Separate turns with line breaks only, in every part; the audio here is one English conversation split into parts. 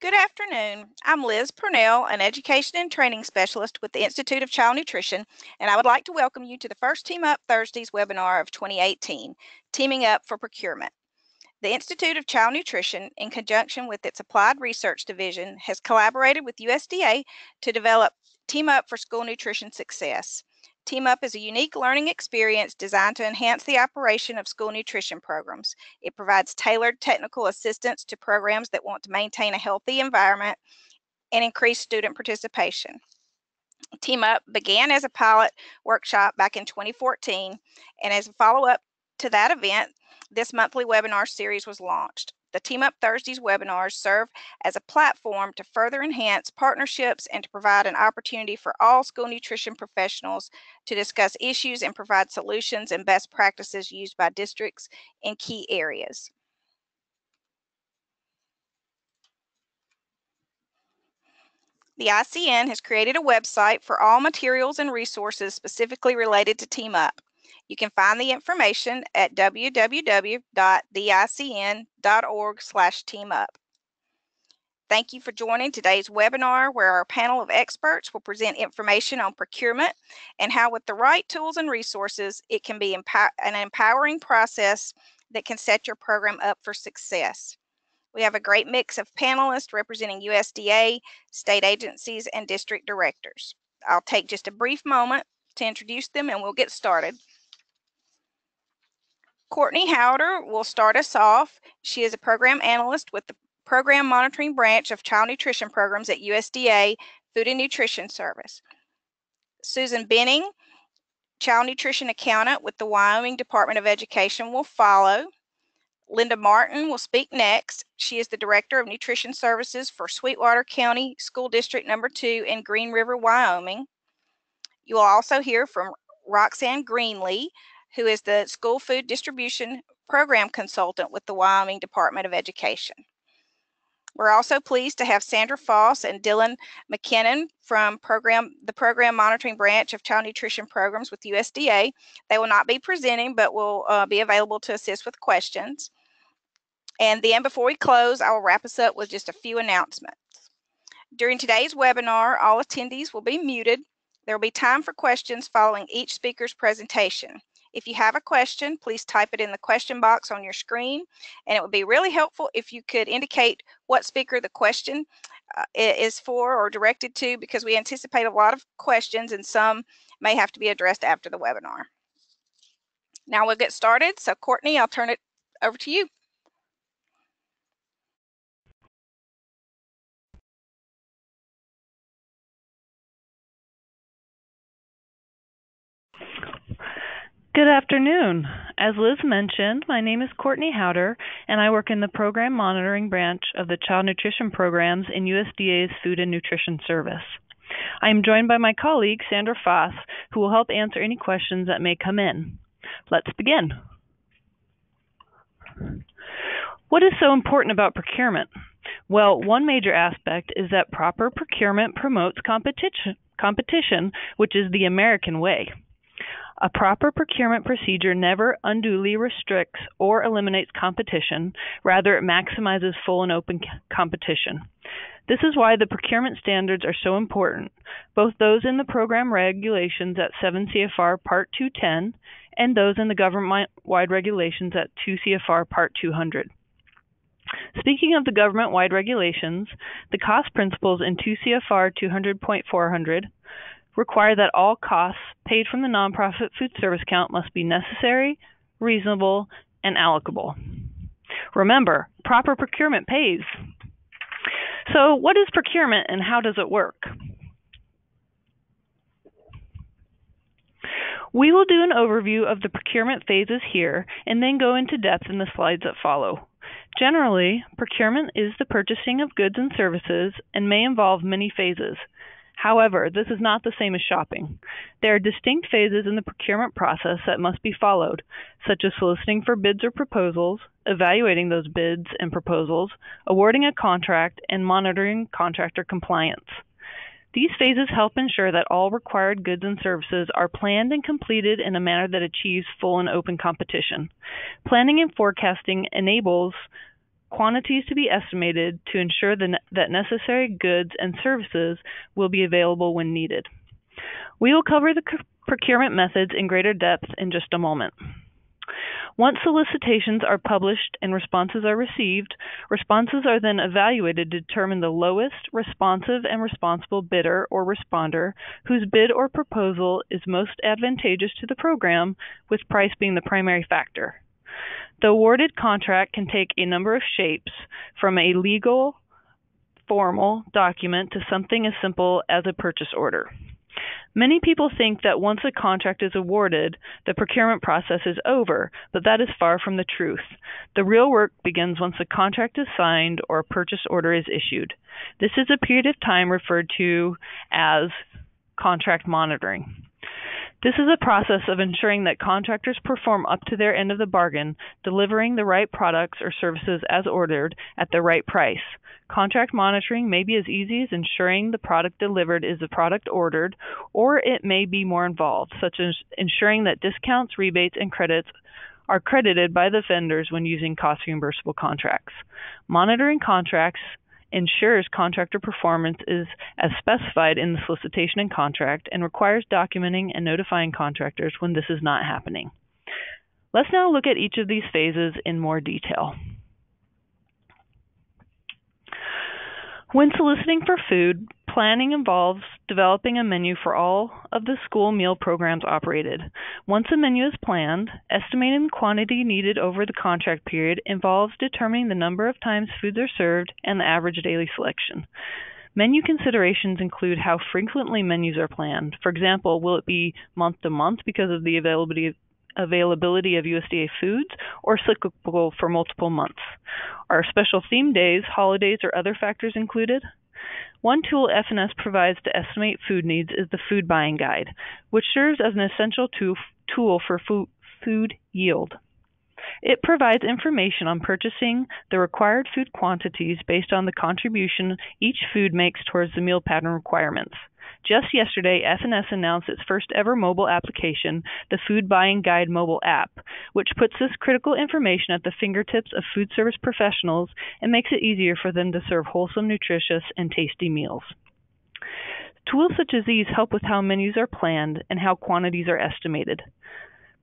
Good afternoon. I'm Liz Purnell, an Education and Training Specialist with the Institute of Child Nutrition, and I would like to welcome you to the first Team Up Thursdays webinar of 2018, Teaming Up for Procurement. The Institute of Child Nutrition, in conjunction with its Applied Research Division, has collaborated with USDA to develop Team Up for School Nutrition Success. Team Up is a unique learning experience designed to enhance the operation of school nutrition programs. It provides tailored technical assistance to programs that want to maintain a healthy environment and increase student participation. Team Up began as a pilot workshop back in 2014, and as a follow-up to that event, this monthly webinar series was launched. The Team Up Thursdays webinars serve as a platform to further enhance partnerships and to provide an opportunity for all school nutrition professionals to discuss issues and provide solutions and best practices used by districts in key areas. The ICN has created a website for all materials and resources specifically related to Team Up. You can find the information at www.theicn.org/teamup. Thank you for joining today's webinar, where our panel of experts will present information on procurement and how, with the right tools and resources, it can be an empowering process that can set your program up for success. We have a great mix of panelists representing USDA, state agencies, and district directors. I'll take just a brief moment to introduce them and we'll get started. Courtney Howder will start us off. She is a program analyst with the Program Monitoring Branch of Child Nutrition Programs at USDA Food and Nutrition Service. Susan Benning, Child Nutrition Accountant with the Wyoming Department of Education, will follow. Linda Martin will speak next. She is the Director of Nutrition Services for Sweetwater County School District Number 2 in Green River, Wyoming. You will also hear from Roxanne Greenlee, who is the School Food Distribution Program Consultant with the Wyoming Department of Education. We're also pleased to have Sandra Foss and Dylan McKinnon from the Program Monitoring Branch of Child Nutrition Programs with USDA. They will not be presenting, but will be available to assist with questions. And then before we close, I will wrap us up with just a few announcements. During today's webinar, all attendees will be muted. There will be time for questions following each speaker's presentation. If you have a question, please type it in the question box on your screen, and it would be really helpful if you could indicate what speaker the question is for or directed to, because we anticipate a lot of questions and some may have to be addressed after the webinar. Now we'll get started. So Courtney, I'll turn it over to you.
Good afternoon. As Liz mentioned, my name is Courtney Howder, and I work in the Program Monitoring Branch of the Child Nutrition Programs in USDA's Food and Nutrition Service. I am joined by my colleague, Sandra Foss, who will help answer any questions that may come in. Let's begin. What is so important about procurement? Well, one major aspect is that proper procurement promotes competition, which is the American way. A proper procurement procedure never unduly restricts or eliminates competition. Rather, it maximizes full and open competition. This is why the procurement standards are so important, both those in the program regulations at 7 CFR Part 210 and those in the government-wide regulations at 2 CFR Part 200. Speaking of the government-wide regulations, the cost principles in 2 CFR 200.400 require that all costs paid from the nonprofit food service account must be necessary, reasonable, and allocable. Remember, proper procurement pays. So what is procurement and how does it work? We will do an overview of the procurement phases here and then go into depth in the slides that follow. Generally, procurement is the purchasing of goods and services and may involve many phases. However, this is not the same as shopping. There are distinct phases in the procurement process that must be followed, such as soliciting for bids or proposals, evaluating those bids and proposals, awarding a contract, and monitoring contractor compliance. These phases help ensure that all required goods and services are planned and completed in a manner that achieves full and open competition. Planning and forecasting enables quantities to be estimated to ensure that necessary goods and services will be available when needed. We will cover the procurement methods in greater depth in just a moment. Once solicitations are published and responses are received, responses are then evaluated to determine the lowest responsive and responsible bidder or responder whose bid or proposal is most advantageous to the program, with price being the primary factor. The awarded contract can take a number of shapes, from a legal, formal document to something as simple as a purchase order. Many people think that once a contract is awarded, the procurement process is over, but that is far from the truth. The real work begins once a contract is signed or a purchase order is issued. This is a period of time referred to as contract monitoring. This is a process of ensuring that contractors perform up to their end of the bargain, delivering the right products or services as ordered at the right price. Contract monitoring may be as easy as ensuring the product delivered is the product ordered, or it may be more involved, such as ensuring that discounts, rebates, and credits are credited by the vendors when using cost reimbursable contracts. Monitoring contracts ensures contractor performance is as specified in the solicitation and contract, and requires documenting and notifying contractors when this is not happening. Let's now look at each of these phases in more detail. When soliciting for food, planning involves developing a menu for all of the school meal programs operated. Once a menu is planned, estimating the quantity needed over the contract period involves determining the number of times foods are served and the average daily selection. Menu considerations include how frequently menus are planned. For example, will it be month to month because of the availability of USDA foods, or cyclical for multiple months? Are special theme days, holidays, or other factors included? One tool F&S provides to estimate food needs is the Food Buying Guide, which serves as an essential tool for food yield. It provides information on purchasing the required food quantities based on the contribution each food makes towards the meal pattern requirements. Just yesterday, F&S announced its first ever mobile application, the Food Buying Guide mobile app, which puts this critical information at the fingertips of food service professionals and makes it easier for them to serve wholesome, nutritious, and tasty meals. Tools such as these help with how menus are planned and how quantities are estimated.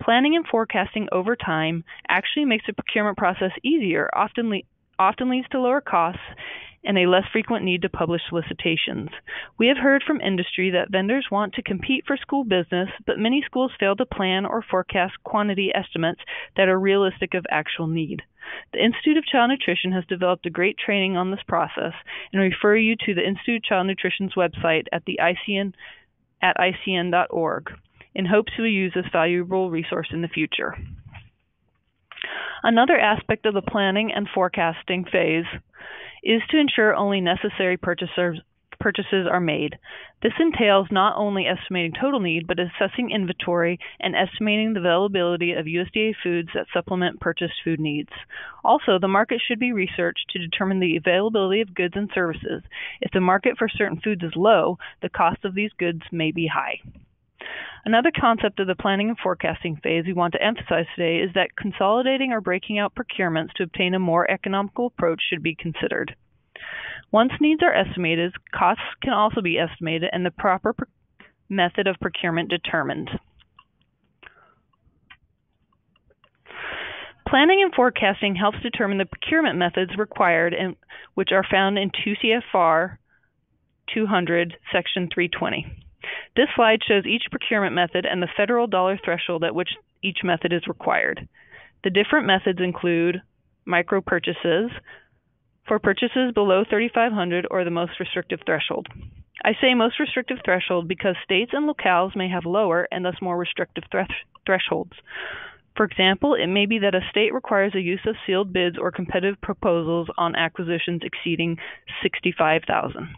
Planning and forecasting over time actually makes the procurement process easier, often leads to lower costs and a less frequent need to publish solicitations. We have heard from industry that vendors want to compete for school business, but many schools fail to plan or forecast quantity estimates that are realistic of actual need. The Institute of Child Nutrition has developed a great training on this process, and refer you to the Institute of Child Nutrition's website at icn.org, in hopes you will use this valuable resource in the future. Another aspect of the planning and forecasting phase is to ensure only necessary purchases are made. This entails not only estimating total need, but assessing inventory and estimating the availability of USDA foods that supplement purchased food needs. Also, the market should be researched to determine the availability of goods and services. If the market for certain foods is low, the cost of these goods may be high. Another concept of the planning and forecasting phase we want to emphasize today is that consolidating or breaking out procurements to obtain a more economical approach should be considered. Once needs are estimated, costs can also be estimated and the proper method of procurement determined. Planning and forecasting helps determine the procurement methods required, which are found in 2 CFR 200, Section 320. This slide shows each procurement method and the federal dollar threshold at which each method is required. The different methods include micro purchases for purchases below $3,500 or the most restrictive threshold. I say most restrictive threshold because states and locales may have lower and thus more restrictive thresholds. For example, it may be that a state requires the use of sealed bids or competitive proposals on acquisitions exceeding $65,000.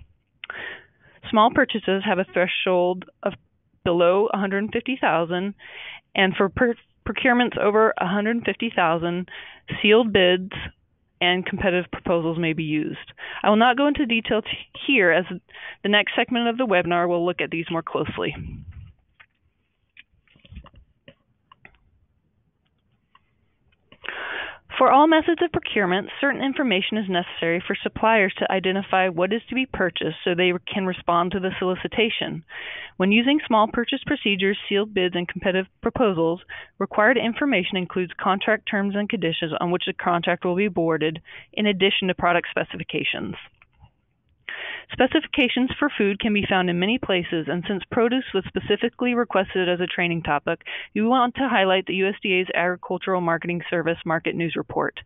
Small purchases have a threshold of below $150,000, and for procurements over $150,000, sealed bids and competitive proposals may be used. I will not go into detail here, as the next segment of the webinar will look at these more closely. For all methods of procurement, certain information is necessary for suppliers to identify what is to be purchased so they can respond to the solicitation. When using small purchase procedures, sealed bids, and competitive proposals, required information includes contract terms and conditions on which the contract will be awarded, in addition to product specifications. Specifications for food can be found in many places, and since produce was specifically requested as a training topic, we want to highlight the USDA's Agricultural Marketing Service Market News Report.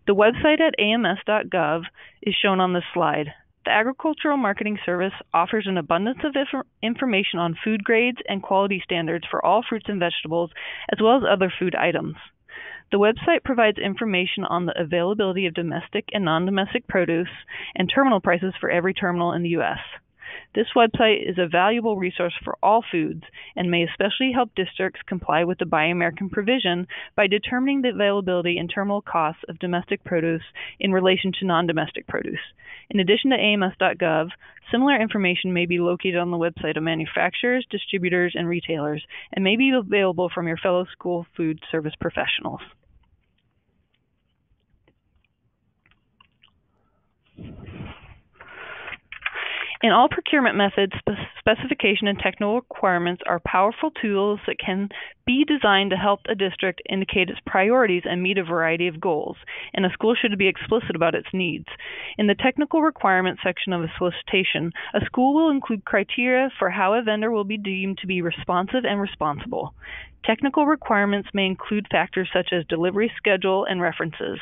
The website at ams.gov is shown on this slide. The Agricultural Marketing Service offers an abundance of information on food grades and quality standards for all fruits and vegetables, as well as other food items. The website provides information on the availability of domestic and non-domestic produce and terminal prices for every terminal in the U.S. This website is a valuable resource for all foods and may especially help districts comply with the Buy American provision by determining the availability and terminal costs of domestic produce in relation to non-domestic produce. In addition to ams.gov, similar information may be located on the website of manufacturers, distributors, and retailers, and may be available from your fellow school food service professionals. In all procurement methods, specification and technical requirements are powerful tools that can be designed to help a district indicate its priorities and meet a variety of goals, and a school should be explicit about its needs. In the technical requirements section of a solicitation, a school will include criteria for how a vendor will be deemed to be responsive and responsible. Technical requirements may include factors such as delivery schedule and references.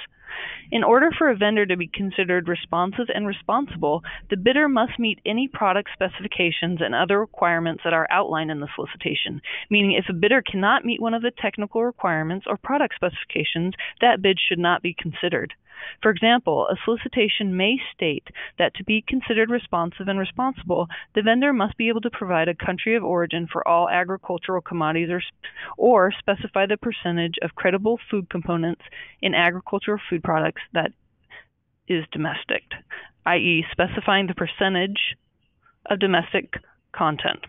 In order for a vendor to be considered responsive and responsible, the bidder must meet any product specifications and other requirements that are outlined in the solicitation, meaning if a bidder cannot meet one of the technical requirements or product specifications, that bid should not be considered. For example, a solicitation may state that to be considered responsive and responsible, the vendor must be able to provide a country of origin for all agricultural commodities or specify the percentage of credible food components in agricultural food products that is domestic, i.e. specifying the percentage of domestic content.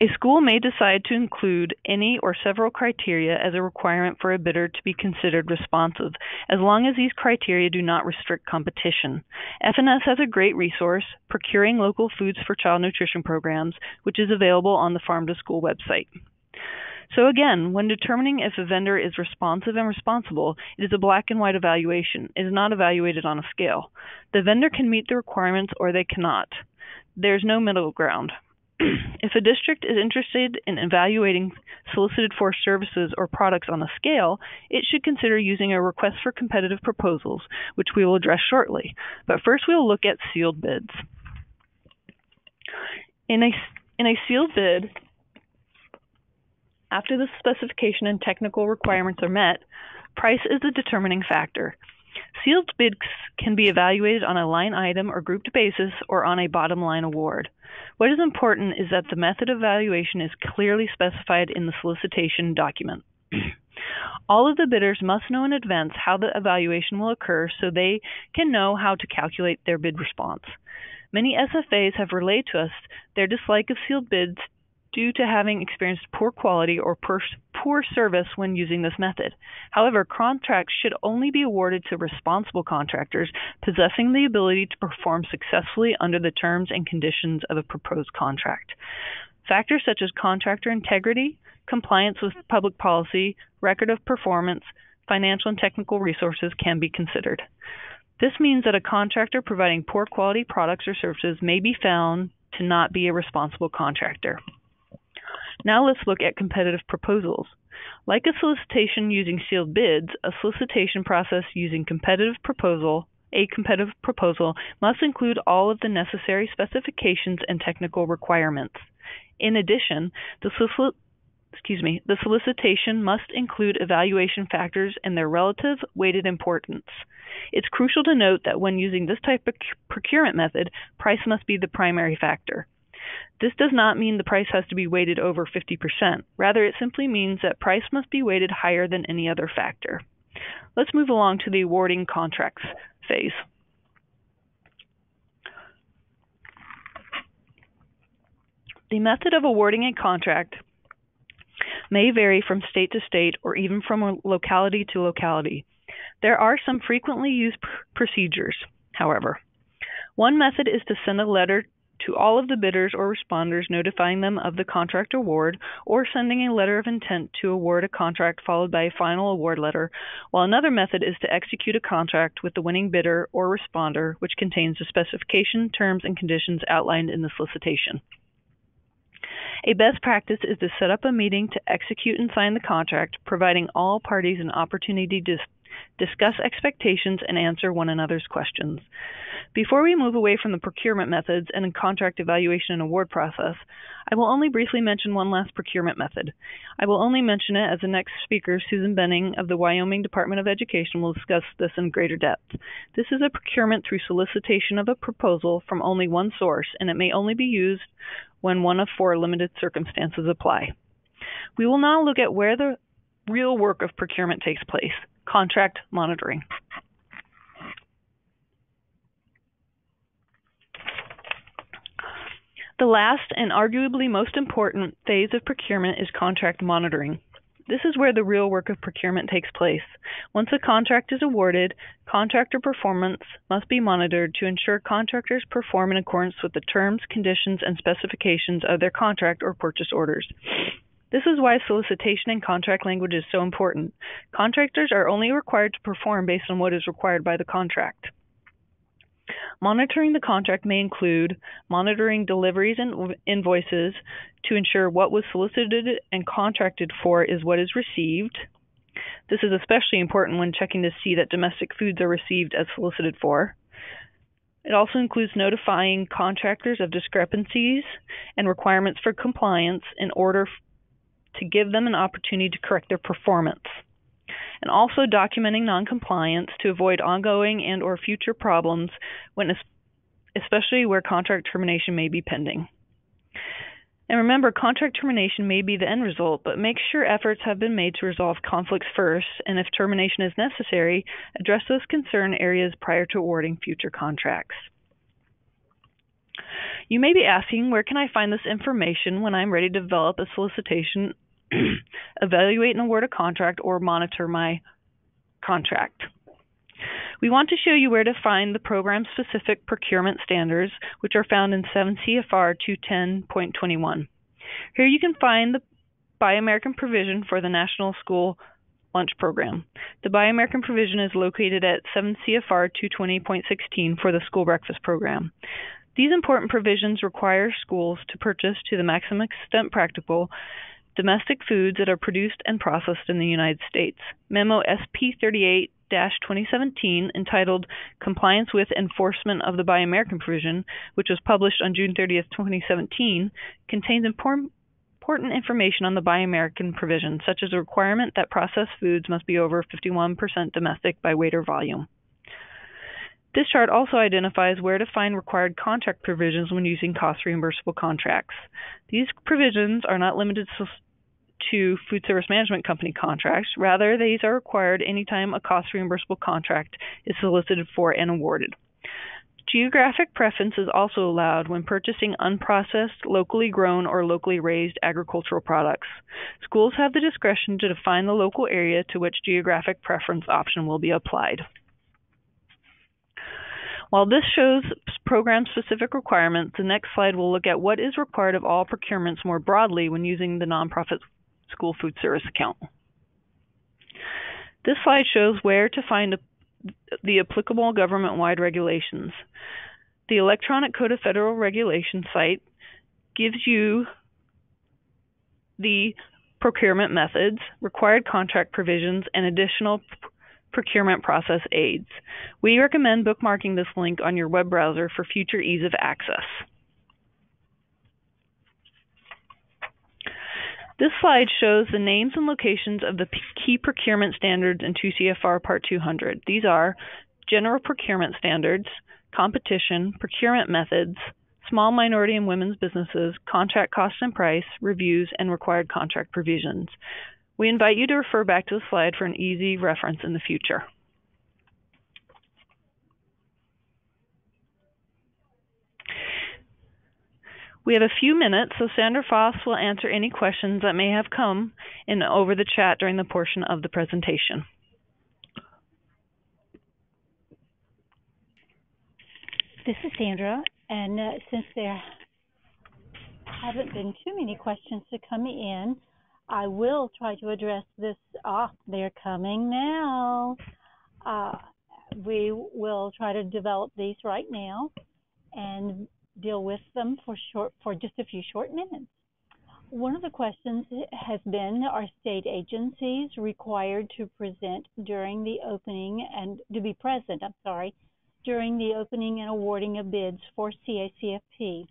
A school may decide to include any or several criteria as a requirement for a bidder to be considered responsive, as long as these criteria do not restrict competition. FNS has a great resource, Procuring Local Foods for Child Nutrition Programs, which is available on the Farm to School website. So again, when determining if a vendor is responsive and responsible, it is a black and white evaluation. It is not evaluated on a scale. The vendor can meet the requirements or they cannot. There's no middle ground. If a district is interested in evaluating solicited for services or products on a scale, it should consider using a request for competitive proposals, which we will address shortly. But first we will look at sealed bids. In a sealed bid, after the specification and technical requirements are met, price is the determining factor. Sealed bids can be evaluated on a line item or grouped basis or on a bottom line award. What is important is that the method of evaluation is clearly specified in the solicitation document. All of the bidders must know in advance how the evaluation will occur so they can know how to calculate their bid response. Many SFAs have relayed to us their dislike of sealed bids due to having experienced poor quality or poor service when using this method. However, contracts should only be awarded to responsible contractors possessing the ability to perform successfully under the terms and conditions of a proposed contract. Factors such as contractor integrity, compliance with public policy, record of performance, financial and technical resources can be considered. This means that a contractor providing poor quality products or services may be found to not be a responsible contractor. Now let's look at competitive proposals. Like a solicitation using sealed bids, a solicitation process using a competitive proposal must include all of the necessary specifications and technical requirements. In addition, the solicitation must include evaluation factors and their relative weighted importance. It's crucial to note that when using this type of procurement method, price must be the primary factor. This does not mean the price has to be weighted over 50%. Rather, it simply means that price must be weighted higher than any other factor. Let's move along to the awarding contracts phase. The method of awarding a contract may vary from state to state or even from locality to locality. There are some frequently used procedures, however. One method is to send a letter to all of the bidders or responders notifying them of the contract award, or sending a letter of intent to award a contract followed by a final award letter, while another method is to execute a contract with the winning bidder or responder, which contains the specification, terms, and conditions outlined in the solicitation. A best practice is to set up a meeting to execute and sign the contract, providing all parties an opportunity to discuss expectations and answer one another's questions. Before we move away from the procurement methods and contract evaluation and award process, I will only briefly mention one last procurement method. I will only mention it as the next speaker, Susan Benning of the Wyoming Department of Education, will discuss this in greater depth. This is a procurement through solicitation of a proposal from only one source, and it may only be used when one of four limited circumstances apply. We will now look at where the real work of procurement takes place: contract monitoring. The last and arguably most important phase of procurement is contract monitoring. This is where the real work of procurement takes place. Once a contract is awarded, contractor performance must be monitored to ensure contractors perform in accordance with the terms, conditions, and specifications of their contract or purchase orders. This is why solicitation and contract language is so important. Contractors are only required to perform based on what is required by the contract. Monitoring the contract may include monitoring deliveries and invoices to ensure what was solicited and contracted for is what is received. This is especially important when checking to see that domestic foods are received as solicited for. It also includes notifying contractors of discrepancies and requirements for compliance in order to give them an opportunity to correct their performance, and also documenting noncompliance to avoid ongoing and or future problems, especially where contract termination may be pending. And remember, contract termination may be the end result, but make sure efforts have been made to resolve conflicts first, and if termination is necessary, address those concern areas prior to awarding future contracts. You may be asking, where can I find this information when I'm ready to develop a solicitation, evaluate and award a contract, or monitor my contract? We want to show you where to find the program-specific procurement standards, which are found in 7 CFR 210.21. Here you can find the Buy American provision for the National School Lunch Program. The Buy American provision is located at 7 CFR 220.16 for the School Breakfast Program. These important provisions require schools to purchase, to the maximum extent practical, domestic foods that are produced and processed in the United States. Memo SP 38-2017, entitled Compliance with Enforcement of the Buy American Provision, which was published on June 30th, 2017, contains important information on the Buy American provision, such as the requirement that processed foods must be over 51% domestic by weight or volume. This chart also identifies where to find required contract provisions when using cost-reimbursable contracts. These provisions are not limited to food service management company contracts. Rather, these are required anytime a cost-reimbursable contract is solicited for and awarded. Geographic preference is also allowed when purchasing unprocessed, locally grown, or locally raised agricultural products. Schools have the discretion to define the local area to which geographic preference option will be applied. While this shows program-specific requirements, the next slide will look at what is required of all procurements more broadly when using the nonprofit school food service account. This slide shows where to find the applicable government-wide regulations. The Electronic Code of Federal Regulations site gives you the procurement methods, required contract provisions, and additional procurement process aids. We recommend bookmarking this link on your web browser for future ease of access. This slide shows the names and locations of the key procurement standards in 2 CFR Part 200. These are General Procurement Standards, Competition, Procurement Methods, Small Minority and Women's Businesses, Contract Cost and Price, Reviews, and Required Contract Provisions. We invite you to refer back to the slide for an easy reference in the future. We have a few minutes, so Sandra Foss will answer any questions that may have come in over the chat during the portion of the presentation.
This is Sandra, and since there haven't been too many questions to come in, I will try to address this. They're coming now. We will try to develop these right now and deal with them for just a few short minutes. One of the questions has been, are state agencies required to present during the opening and during the opening and awarding of bids for CACFP?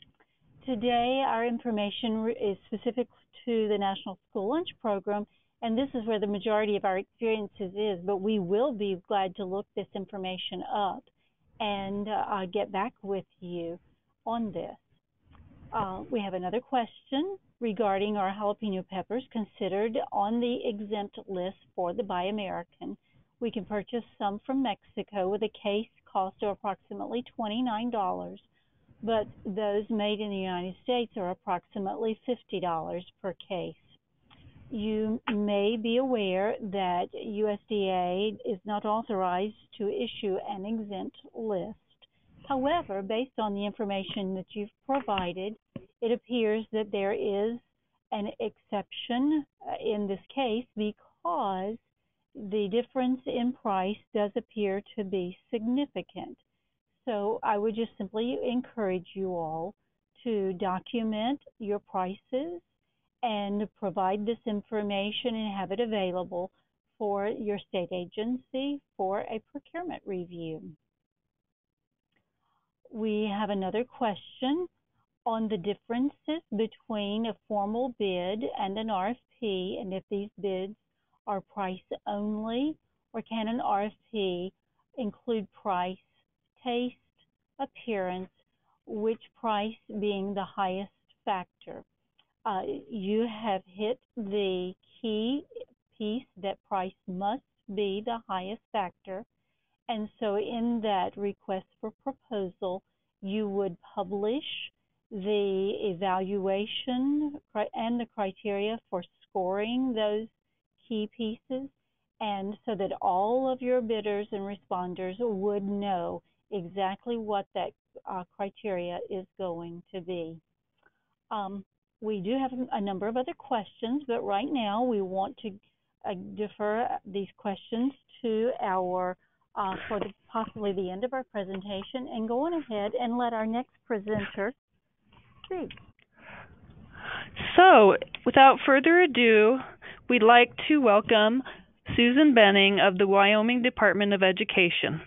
Today, our information is specific to the National School Lunch Program, and this is where the majority of our experiences is, but we will be glad to look this information up and get back with you on this. We have another question regarding our jalapeno peppers considered on the exempt list for the Buy American. We can purchase some from Mexico with a case cost of approximately $29, but those made in the United States are approximately $50 per case. You may be aware that USDA is not authorized to issue an exempt list. However, based on the information that you've provided, it appears that there is an exception in this case because the difference in price does appear to be significant. So I would just simply encourage you all to document your prices and provide this information and have it available for your state agency for a procurement review. We have another question on the differences between a formal bid and an RFP, and if these bids are price only, or can an RFP include price, taste, appearance, which price being the highest factor? You have hit the key piece that price must be the highest factor. And so in that request for proposal, you would publish the evaluation and the criteria for scoring those key pieces, and so that all of your bidders and responders would know exactly what that criteria is going to be. We do have a number of other questions, but right now we want to defer these questions to our possibly the end of our presentation, and go on ahead and let our next presenter speak.
So, without further ado, we'd like to welcome Susan Benning of the Wyoming Department of Education.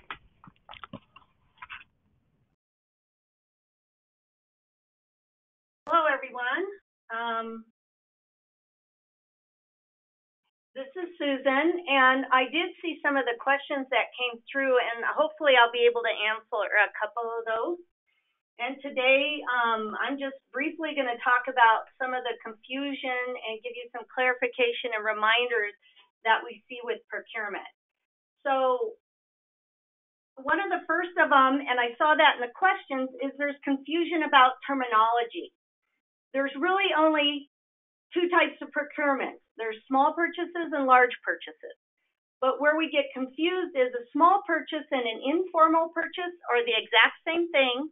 Hello, everyone. This is Susan, and I did see some of the questions that came through, and hopefully I'll be able to answer a couple of those. And today, I'm just briefly going to talk about some of the confusion and give you some clarification and reminders that we see with procurement. So one of the first of them, and I saw that in the questions, is there's confusion about terminology. There's really only two types of procurement. There's small purchases and large purchases. But where we get confused is a small purchase and an informal purchase are the exact same thing.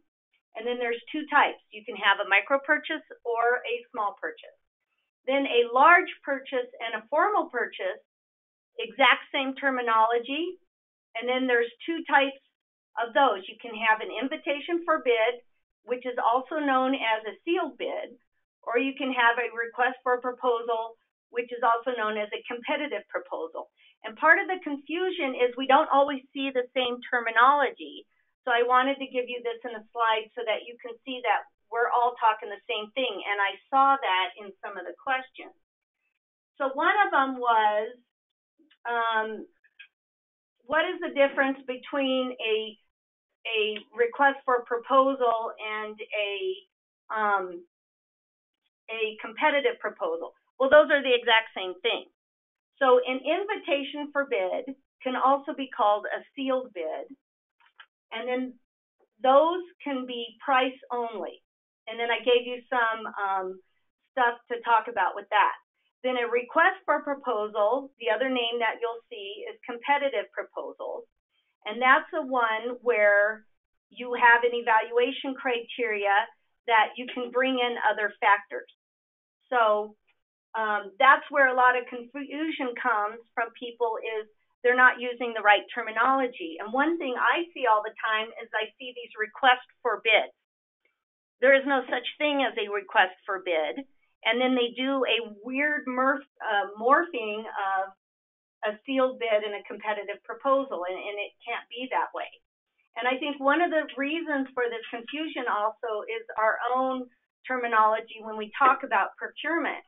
And then there's two types. You can have a micro purchase or a small purchase. Then a large purchase and a formal purchase, exact same terminology. And then there's two types of those. You can have an invitation for bid, which is also known as a sealed bid, or you can have a request for a proposal, which is also known as a competitive proposal. And part of the confusion is we don't always see the same terminology. So I wanted to give you this in a slide so that you can see that we're all talking the same thing. And I saw that in some of the questions. So one of them was, what is the difference between a request for proposal and a competitive proposal? Well, those are the exact same thing. So an invitation for bid can also be called a sealed bid. And then those can be price only. And then I gave you some stuff to talk about with that. Then a request for proposal, the other name that you'll see is competitive proposals. And that's the one where you have an evaluation criteria that you can bring in other factors. So that's where a lot of confusion comes from people, is they're not using the right terminology. And one thing I see all the time is I see these requests for bids. There is no such thing as a request for bid. And then they do a weird morphing of a sealed bid and a competitive proposal, and it can't be that way. And I think one of the reasons for this confusion also is our own terminology when we talk about procurement.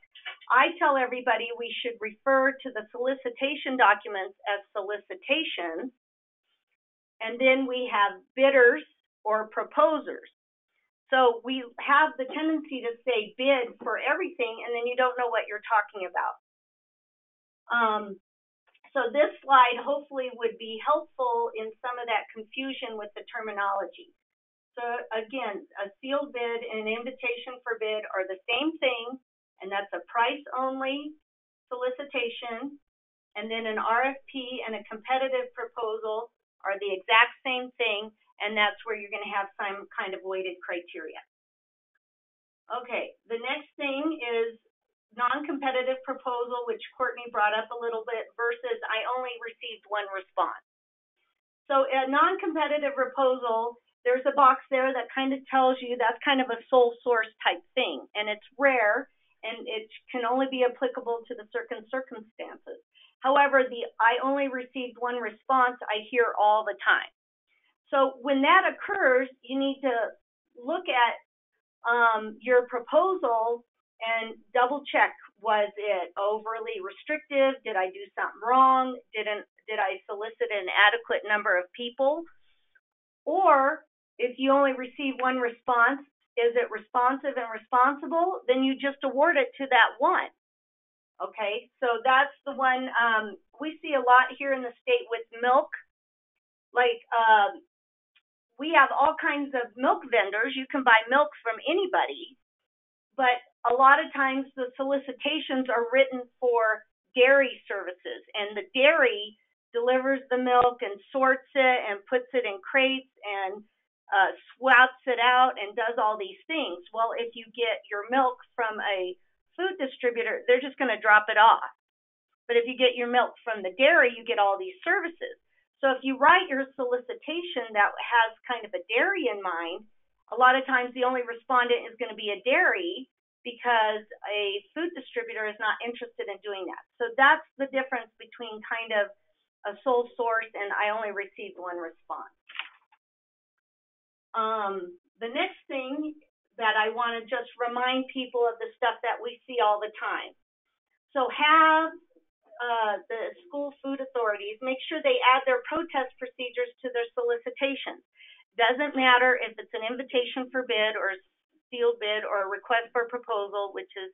I tell everybody we should refer to the solicitation documents as solicitations, and then we have bidders or proposers. So we have the tendency to say bid for everything, and then you don't know what you're talking about. So this slide hopefully would be helpful in some of that confusion with the terminology. So again, a sealed bid and an invitation for bid are the same thing, and that's a price-only solicitation. And then an RFP and a competitive proposal are the exact same thing, and that's where you're going to have some kind of weighted criteria. Okay, the next thing is non-competitive proposal, which Courtney brought up a little bit, versus I only received one response. So a non-competitive proposal, there's a box there that kind of tells you that's kind of a sole source type thing, and it's rare, and it can only be applicable to the certain circumstances. However, the I only received one response I hear all the time. So when that occurs, you need to look at your proposal and double check, was it overly restrictive? Did I do something wrong? Did I solicit an adequate number of people? Or if you only receive one response, is it responsive and responsible? Then you just award it to that one. Okay, so that's the one we see a lot here in the state with milk. Like we have all kinds of milk vendors. You can buy milk from anybody. But a lot of times the solicitations are written for dairy services, and the dairy delivers the milk and sorts it and puts it in crates and swouts it out and does all these things. Well, if you get your milk from a food distributor, they're just going to drop it off. But if you get your milk from the dairy, you get all these services. So if you write your solicitation that has kind of a dairy in mind, a lot of times the only respondent is going to be a dairy because a food distributor is not interested in doing that. So that's the difference between kind of a sole source and I only received one response. The next thing that I want to just remind people of the stuff that we see all the time. So have the school food authorities make sure they add their protest procedures to their solicitations. Doesn't matter if it's an invitation for bid or a sealed bid or a request for proposal, which is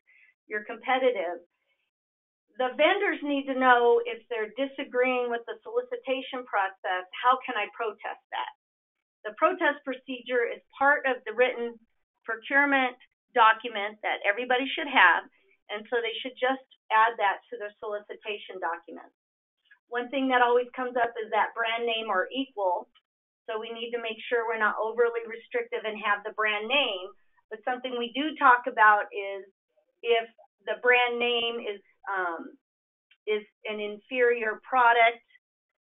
your competitive. The vendors need to know if they're disagreeing with the solicitation process, how can I protest that? The protest procedure is part of the written procurement document that everybody should have, and so they should just add that to their solicitation document. One thing that always comes up is that brand name or equal. So we need to make sure we're not overly restrictive and have the brand name. But something we do talk about is if the brand name is an inferior product,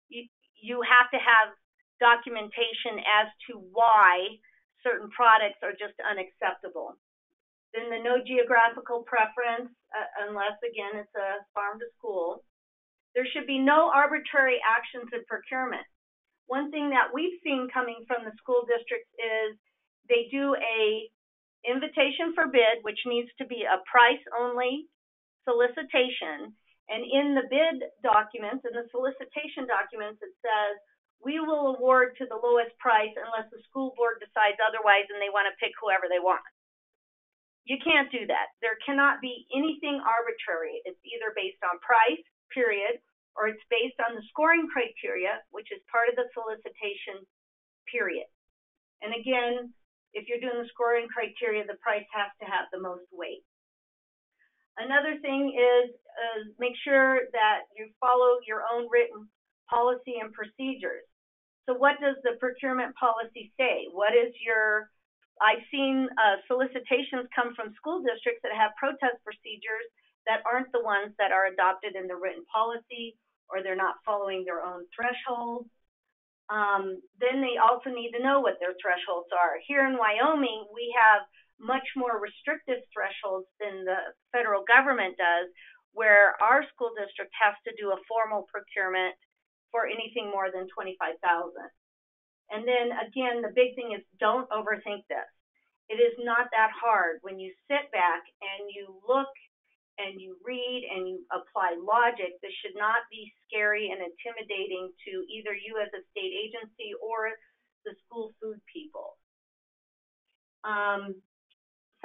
you have to have documentation as to why certain products are just unacceptable. Then the no geographical preference, unless again it's a farm to school. There should be no arbitrary actions in procurement. One thing that we've seen coming from the school districts is they do a invitation for bid, which needs to be a price-only solicitation. And in the bid documents, in the solicitation documents, it says, we will award to the lowest price unless the school board decides otherwise and they want to pick whoever they want. You can't do that. There cannot be anything arbitrary. It's either based on price, period, or it's based on the scoring criteria, which is part of the solicitation, period. And again, if you're doing the scoring criteria, the price has to have the most weight. Another thing is make sure that you follow your own written policy and procedures. So what does the procurement policy say? What is your, I've seen solicitations come from school districts that have protest procedures that aren't the ones that are adopted in the written policy, or they're not following their own thresholds. Then they also need to know what their thresholds are. Here in Wyoming, we have much more restrictive thresholds than the federal government does, where our school district has to do a formal procurement for anything more than $25,000. And then again, the big thing is don't overthink this. It is not that hard. When you sit back and you look and you read and you apply logic, this should not be scary and intimidating to either you as a state agency or the school food people.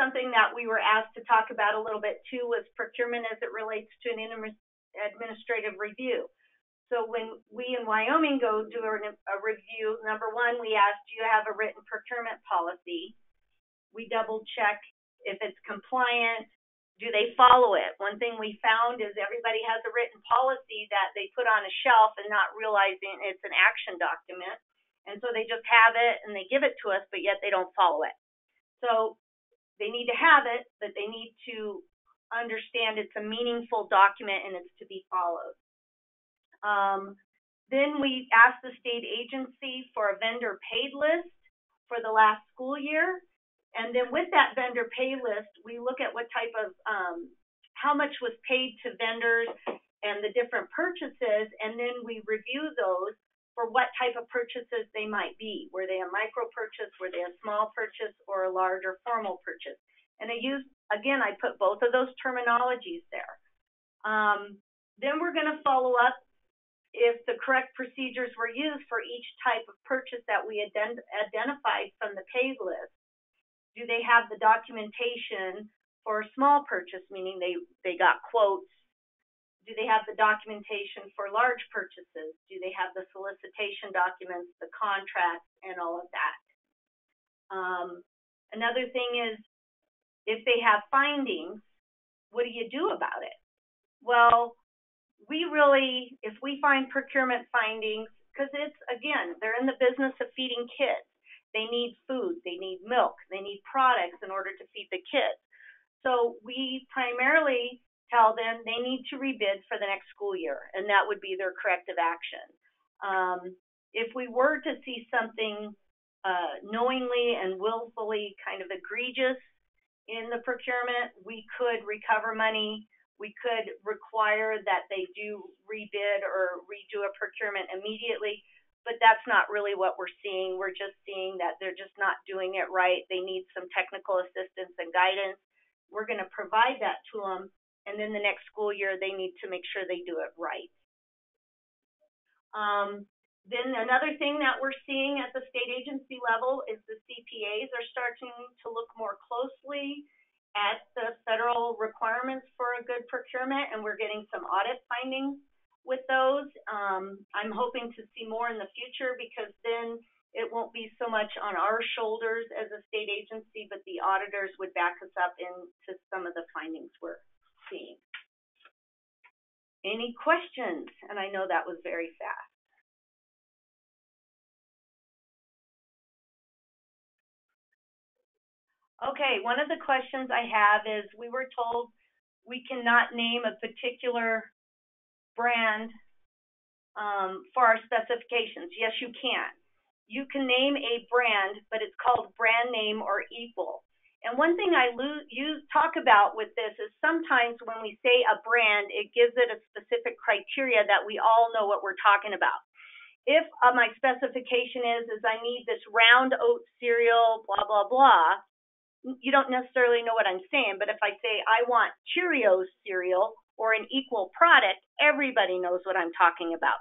Something that we were asked to talk about a little bit too was procurement as it relates to an administrative review. So when we in Wyoming go do a review, number one, we ask, do you have a written procurement policy? We double check if it's compliant. Do they follow it? One thing we found is everybody has a written policy that they put on a shelf and not realizing it's an action document. And so they just have it and they give it to us, but yet they don't follow it. So they need to have it, but they need to understand it's a meaningful document and it's to be followed. Then we asked the state agency for a vendor paid list for the last school year. And then with that vendor pay list, we look at what type of, how much was paid to vendors and the different purchases, and then we review those for what type of purchases they might be. Were they a micro purchase, were they a small purchase, or a large or formal purchase? And again, I put both of those terminologies there. Then we're going to follow up if the correct procedures were used for each type of purchase that we identified from the paid list. Do they have the documentation for a small purchase, meaning they got quotes? Do they have the documentation for large purchases? Do they have the solicitation documents, the contracts, and all of that? Another thing is, if they have findings, what do you do about it? Well, if we find procurement findings, because it's, again, they're in the business of feeding kids. They need food, they need milk, they need products in order to feed the kids. So we primarily tell them they need to rebid for the next school year, and that would be their corrective action. If we were to see something knowingly and willfully kind of egregious in the procurement, we could recover money. We could require that they do rebid or redo a procurement immediately, but that's not really what we're seeing. We're just seeing that they're just not doing it right. They need some technical assistance and guidance. We're going to provide that to them, and then the next school year, they need to make sure they do it right. Then another thing that we're seeing at the state agency level is the CPAs are starting to look more closely at the federal requirements for a good procurement, and we're getting some audit findings with those. I'm hoping to see more in the future, because then it won't be so much on our shoulders as a state agency, but the auditors would back us up into some of the findings we're seeing. Any questions? And I know that was very fast. Okay, one of the questions I have is, we were told we cannot name a particular brand for our specifications. Yes, you can. You can name a brand, but it's called brand name or equal. And one thing I talk about with this is, sometimes when we say a brand, it gives it a specific criteria that we all know what we're talking about. If my specification is I need this round oat cereal, blah, blah, blah, you don't necessarily know what I'm saying. But if I say I want Cheerios cereal or an equal product, everybody knows what I'm talking about.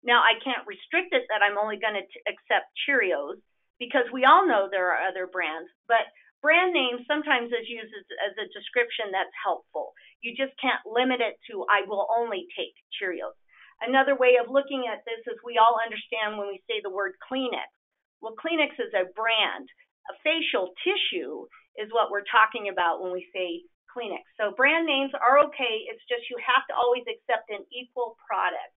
Now, I can't restrict it that I'm only going to accept Cheerios, because we all know there are other brands. But brand name sometimes is used as a description that's helpful. You just can't limit it to, I will only take Cheerios. Another way of looking at this is, we all understand when we say the word Kleenex. Well, Kleenex is a brand. facial tissue is what we're talking about when we say Kleenex. So brand names are okay. It's just you have to always accept an equal product.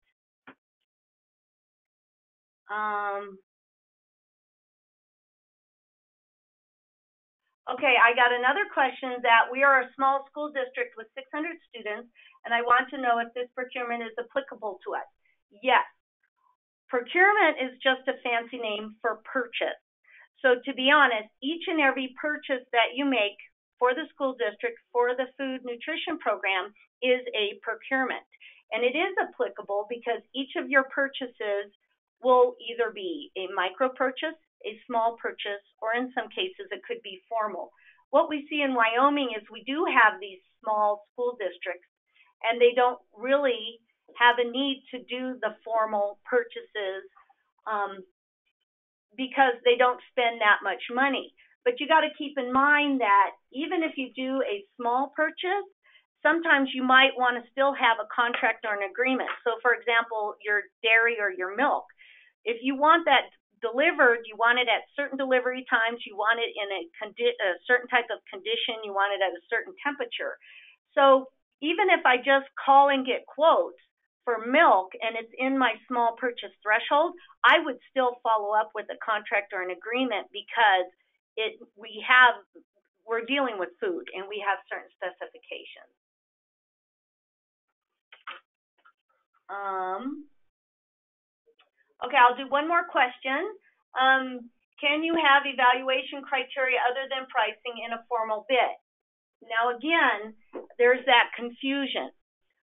Okay, I got another question that we are a small school district with 600 students, and I want to know if this procurement is applicable to us. Yes. Procurement is just a fancy name for purchase. So to be honest, each and every purchase that you make for the school district for the food nutrition program is a procurement. And it is applicable because each of your purchases will either be a micro purchase, a small purchase, or in some cases it could be formal. What we see in Wyoming is we do have these small school districts, and they don't really have a need to do the formal purchases because they don't spend that much money. But you got to keep in mind that even if you do a small purchase, sometimes you might want to still have a contract or an agreement. So for example, your dairy or your milk, if you want that delivered, you want it at certain delivery times, you want it in a certain type of condition, you want it at a certain temperature. So even if I just call and get quotes for milk and it's in my small purchase threshold, I would still follow up with a contract or an agreement because we're dealing with food and we have certain specifications. Okay, I'll do one more question. Can you have evaluation criteria other than pricing in a formal bid? Now again, there's that confusion.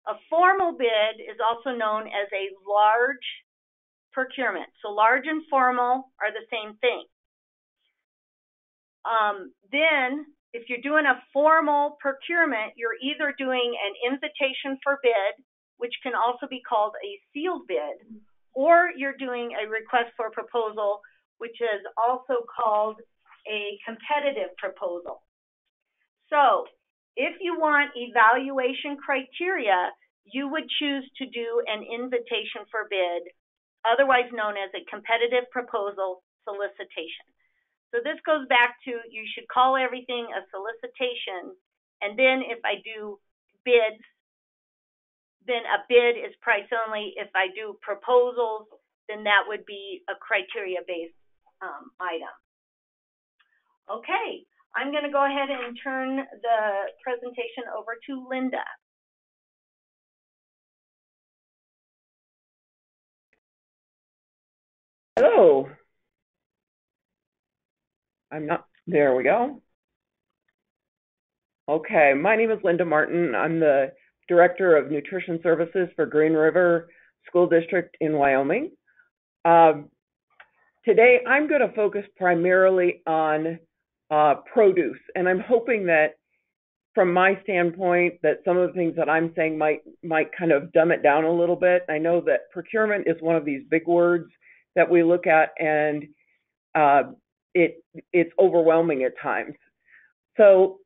A formal bid is also known as a large procurement. So large and formal are the same thing. Then, if you're doing a formal procurement, you're either doing an invitation for bid, which can also be called a sealed bid, or you're doing a request for proposal, which is also called a competitive proposal. So, if you want evaluation criteria, you would choose to do an invitation for bid, otherwise known as a competitive proposal solicitation. So this goes back to you should call everything a solicitation, and then if I do bids, then a bid is price only. If I do proposals, then that would be a criteria-based item. Okay. I'm going to go ahead and turn the presentation over to Linda.
Hello. There we go. Okay, my name is Linda Martin. I'm the Director of Nutrition Services for Green River School District in Wyoming. Today, I'm going to focus primarily on produce, and I'm hoping that from my standpoint that some of the things that I'm saying might kind of dumb it down a little bit. I know that procurement is one of these big words that we look at, and it's overwhelming at times. So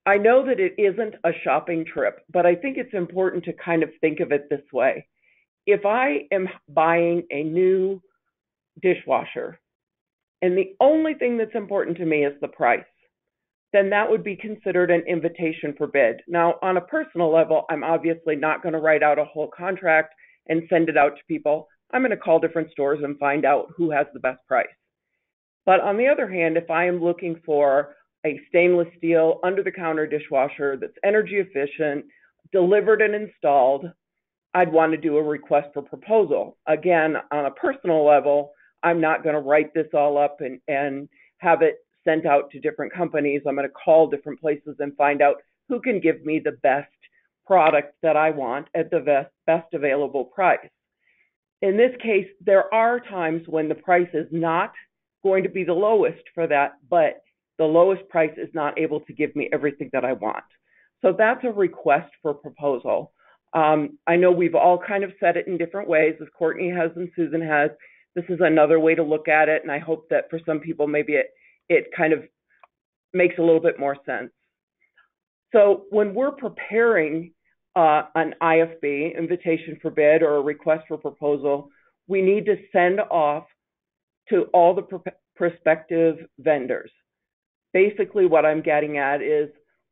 I know that it isn't a shopping trip, but I think it's important to kind of think of it this way. If I am buying a new dishwasher, and the only thing that's important to me is the price, then that would be considered an invitation for bid. Now, on a personal level, I'm obviously not going to write out a whole contract and send it out to people. I'm going to call different stores and find out who has the best price. But on the other hand, if I am looking for a stainless steel under-the-counter dishwasher that's energy efficient, delivered and installed, I'd want to do a request for proposal. Again, on a personal level, I'm not going to write this all up and have it sent out to different companies. I'm going to call different places and find out who can give me the best product that I want at the best available price. In this case, there are times when the price is not going to be the lowest for that, but the lowest price is not able to give me everything that I want. So that's a request for proposal. I know we've all kind of said it in different ways, as Courtney has and Susan has. This is another way to look at it, and I hope that for some people maybe it kind of makes a little bit more sense. So when we're preparing an IFB, invitation for bid, or a request for proposal, we need to send off to all the prospective vendors. Basically, what I'm getting at is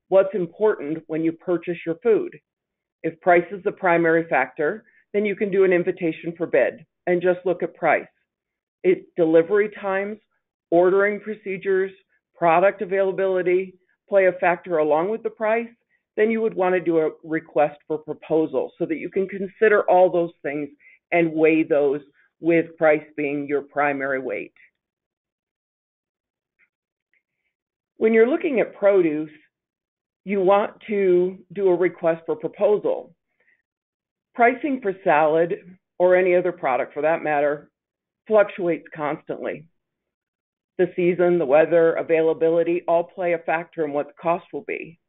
what's important when you purchase your food. If price is the primary factor, then you can do an invitation for bid and just look at price. It's delivery times, ordering procedures, product availability play a factor along with the price. Then you would want to do a request for proposal so that you can consider all those things and weigh those with price being your primary weight. When you're looking at produce, you want to do a request for proposal. Pricing for salad or any other product for that matter fluctuates constantly. The season, the weather, availability all play a factor in what the cost will be.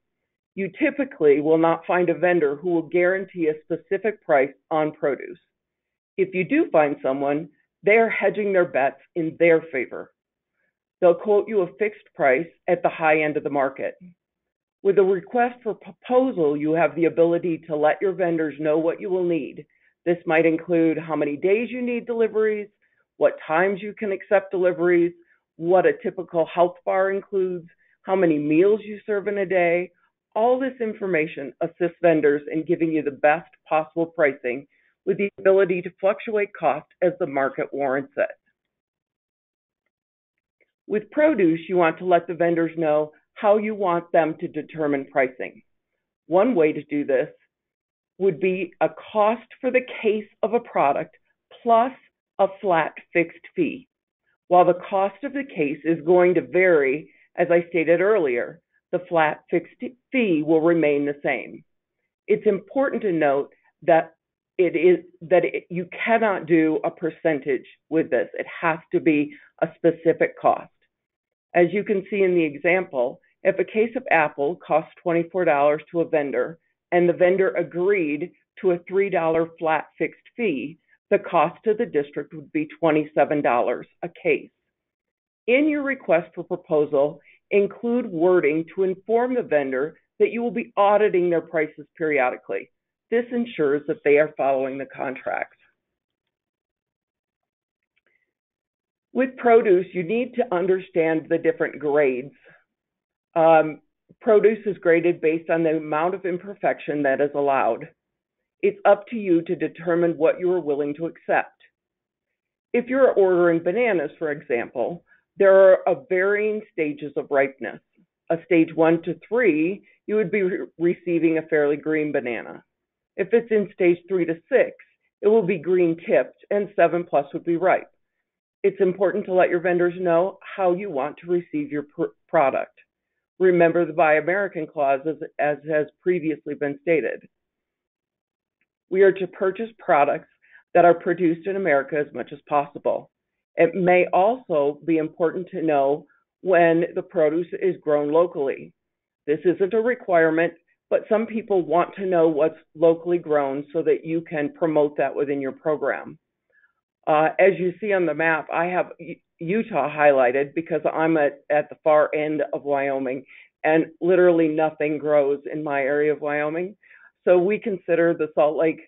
You typically will not find a vendor who will guarantee a specific price on produce. If you do find someone, they are hedging their bets in their favor. They'll quote you a fixed price at the high end of the market. With a request for proposal, you have the ability to let your vendors know what you will need. This might include how many days you need deliveries, what times you can accept deliveries, what a typical health bar includes, how many meals you serve in a day. All this information assists vendors in giving you the best possible pricing with the ability to fluctuate cost as the market warrants it. With produce, you want to let the vendors know how you want them to determine pricing. One way to do this would be a cost for the case of a product plus a flat fixed fee. While the cost of the case is going to vary, as I stated earlier, the flat fixed fee will remain the same. It's important to note that you cannot do a percentage with this. It has to be a specific cost. As you can see in the example, if a case of apple costs $24 to a vendor and the vendor agreed to a $3 flat fixed fee, the cost to the district would be $27 a case. In your request for proposal, include wording to inform the vendor that you will be auditing their prices periodically. This ensures that they are following the contract. With produce, you need to understand the different grades. Produce is graded based on the amount of imperfection that is allowed. It's up to you to determine what you are willing to accept. If you're ordering bananas, for example, there are varying stages of ripeness. A stage 1 to 3, you would be receiving a fairly green banana. If it's in stage 3 to 6, it will be green tipped and 7+ would be ripe. It's important to let your vendors know how you want to receive your product. Remember the Buy American clause as has previously been stated. We are to purchase products that are produced in America as much as possible. It may also be important to know when the produce is grown locally. This isn't a requirement, but some people want to know what's locally grown so that you can promote that within your program. As you see on the map, I have Utah highlighted because I'm at the far end of Wyoming, and literally nothing grows in my area of Wyoming. So we consider the Salt Lake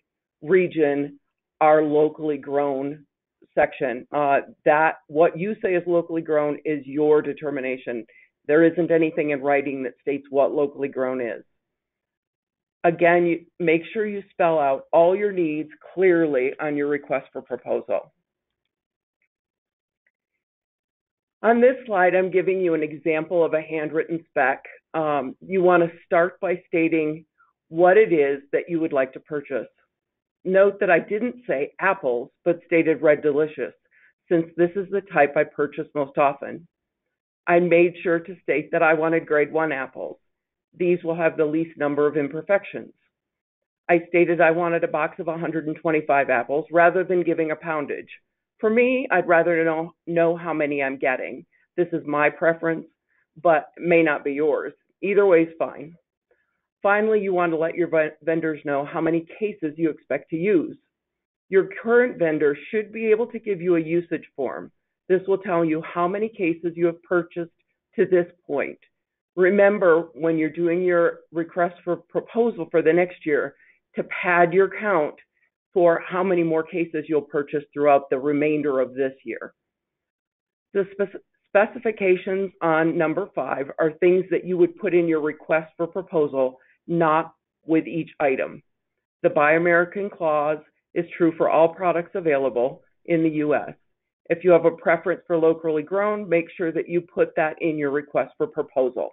region our locally grown section. That what you say is locally grown is your determination. There isn't anything in writing that states what locally grown is. Again, you make sure you spell out all your needs clearly on your request for proposal. On this slide, I'm giving you an example of a handwritten spec. You want to start by stating what it is that you would like to purchase. Note that I didn't say apples, but stated Red Delicious, since this is the type I purchase most often. I made sure to state that I wanted grade 1 apples. These will have the least number of imperfections. I stated I wanted a box of 125 apples rather than giving a poundage. For me, I'd rather know how many I'm getting. This is my preference, but may not be yours. Either way is fine. Finally, you want to let your vendors know how many cases you expect to use. Your current vendor should be able to give you a usage form. This will tell you how many cases you have purchased to this point. Remember, when you're doing your request for proposal for the next year, to pad your count for how many more cases you'll purchase throughout the remainder of this year. The Specifications on number 5 are things that you would put in your request for proposal, not with each item. The Buy American clause is true for all products available in the U.S. If you have a preference for locally grown, make sure that you put that in your request for proposal.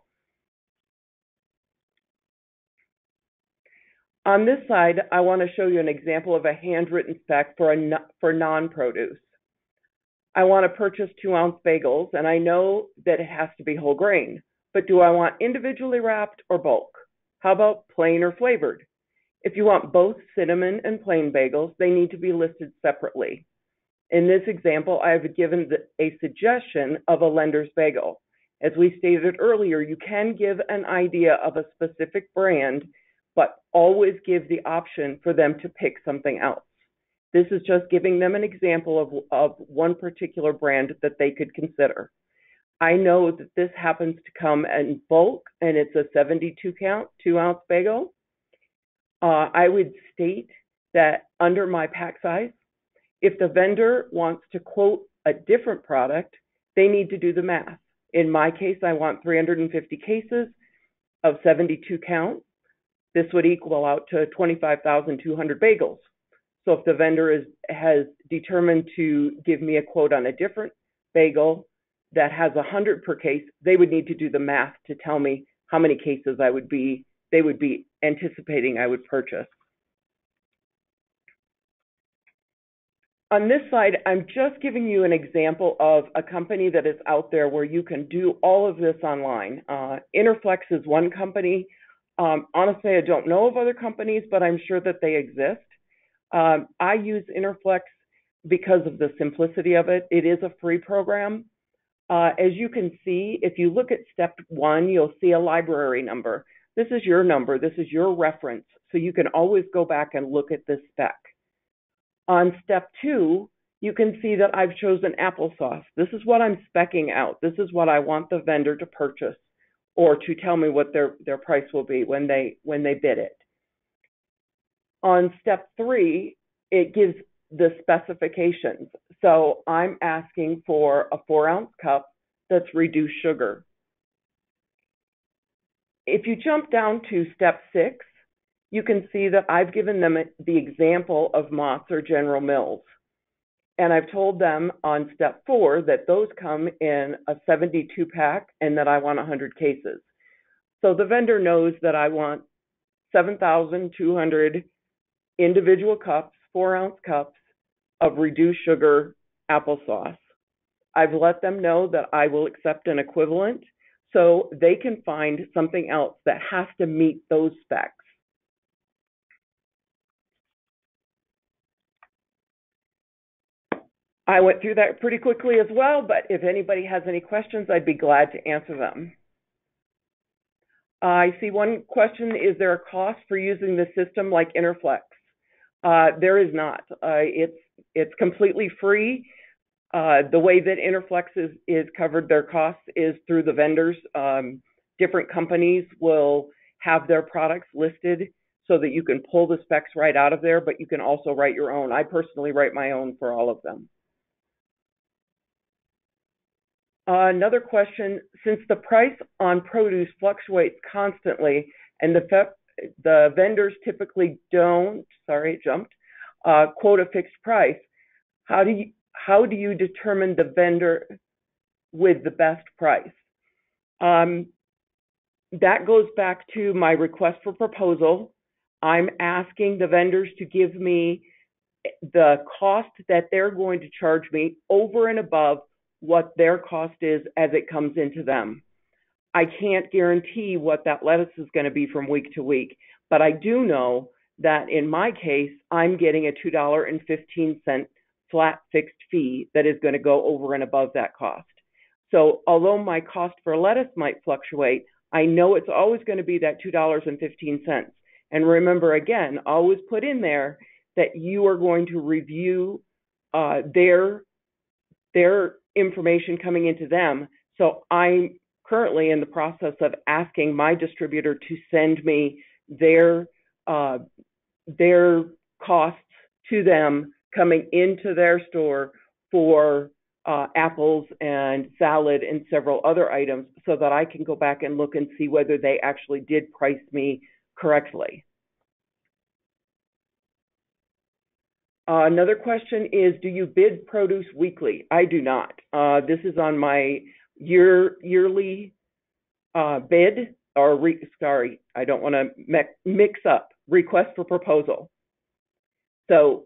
On this side, I want to show you an example of a handwritten spec for non-produce. I want to purchase 2-ounce bagels, and I know that it has to be whole grain, but do I want individually wrapped or bulk? How about plain or flavored? If you want both cinnamon and plain bagels, they need to be listed separately. In this example, I have given a suggestion of a lender's bagel. As we stated earlier, you can give an idea of a specific brand, but always give the option for them to pick something else. This is just giving them an example of one particular brand that they could consider. I know that this happens to come in bulk, and it's a 72-count, 2-ounce bagel. I would state that under my pack size, if the vendor wants to quote a different product, they need to do the math. In my case, I want 350 cases of 72 count. This would equal out to 25,200 bagels. So if the vendor has determined to give me a quote on a different bagel that has 100 per case, they would need to do the math to tell me how many cases they would be anticipating I would purchase. On this side, I'm just giving you an example of a company that is out there where you can do all of this online. Interflex is one company. Honestly, I don't know of other companies, but I'm sure that they exist. I use Interflex because of the simplicity of it. It is a free program. As you can see, if you look at step 1, you'll see a library number. This is your number. This is your reference. So you can always go back and look at this spec. On step 2, you can see that I've chosen applesauce. This is what I'm speccing out. This is what I want the vendor to purchase or to tell me what their price will be when they bid it. On step 3, it gives the specifications. So I'm asking for a 4-ounce cup that's reduced sugar. If you jump down to step 6, you can see that I've given them the example of Mott's or General Mills. And I've told them on step 4 that those come in a 72-pack and that I want 100 cases. So the vendor knows that I want 7,200 individual cups, 4-ounce cups of reduced sugar applesauce. I've let them know that I will accept an equivalent so they can find something else that has to meet those specs. I went through that pretty quickly as well, but if anybody has any questions, I'd be glad to answer them. I see one question, is there a cost for using the system like Interflex? There is not. It's completely free. The way that Interflex is covered, their costs is through the vendors. Different companies will have their products listed so that you can pull the specs right out of there, but you can also write your own. I personally write my own for all of them. Another question, since the price on produce fluctuates constantly and the vendors typically don't, quote a fixed price, how do you determine the vendor with the best price? That goes back to my request for proposal. I'm asking the vendors to give me the cost that they're going to charge me over and above what their cost is as it comes into them. I can't guarantee what that lettuce is going to be from week to week, but I do know that in my case, I'm getting a $2.15 flat fixed fee that is going to go over and above that cost. So although my cost for lettuce might fluctuate, I know it's always going to be that $2.15. And remember, again, always put in there that you are going to review their information coming into them. So I'm currently in the process of asking my distributor to send me their costs to them coming into their store for apples and salad and several other items so that I can go back and look and see whether they actually did price me correctly. Another question is, do you bid produce weekly? I do not. This is on my yearly bid, or sorry, I don't want to mix up, request for proposal. So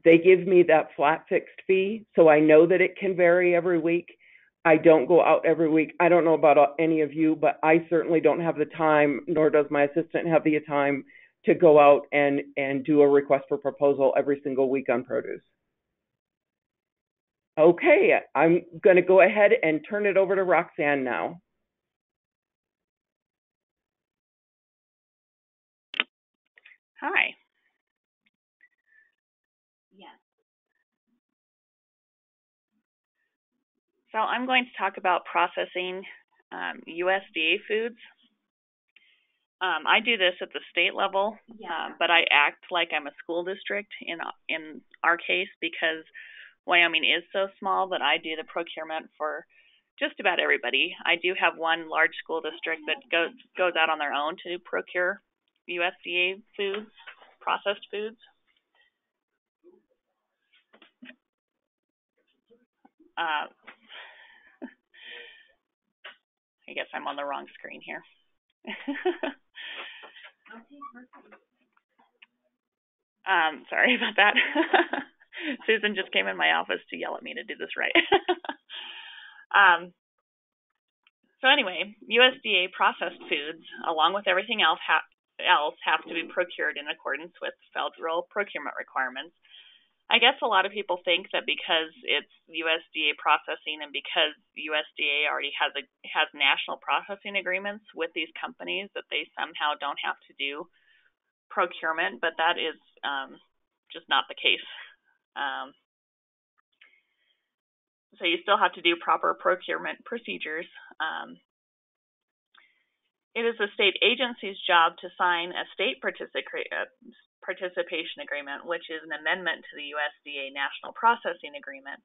they give me that flat fixed fee, so I know that it can vary every week. I don't go out every week. I don't know about any of you, but I certainly don't have the time, nor does my assistant have the time to go out and do a request for proposal every single week on produce. Okay, I'm going to go ahead and turn it over to Roxanne now.
Hi. Yes. So I'm going to talk about processing USDA foods. I do this at the state level, but I act like I'm a school district in our case because Wyoming is so small that I do the procurement for just about everybody. I do have one large school district that goes out on their own to procure USDA foods, processed foods. I guess I'm on the wrong screen here. Sorry about that. Susan just came in my office to yell at me to do this right. So anyway, USDA processed foods, along with everything else, have to be procured in accordance with federal procurement requirements. I guess a lot of people think that because it's USDA processing and because USDA already has national processing agreements with these companies that they somehow don't have to do procurement, but that is just not the case. So you still have to do proper procurement procedures. It is the state agency's job to sign a state participation agreement, which is an amendment to the USDA National Processing Agreement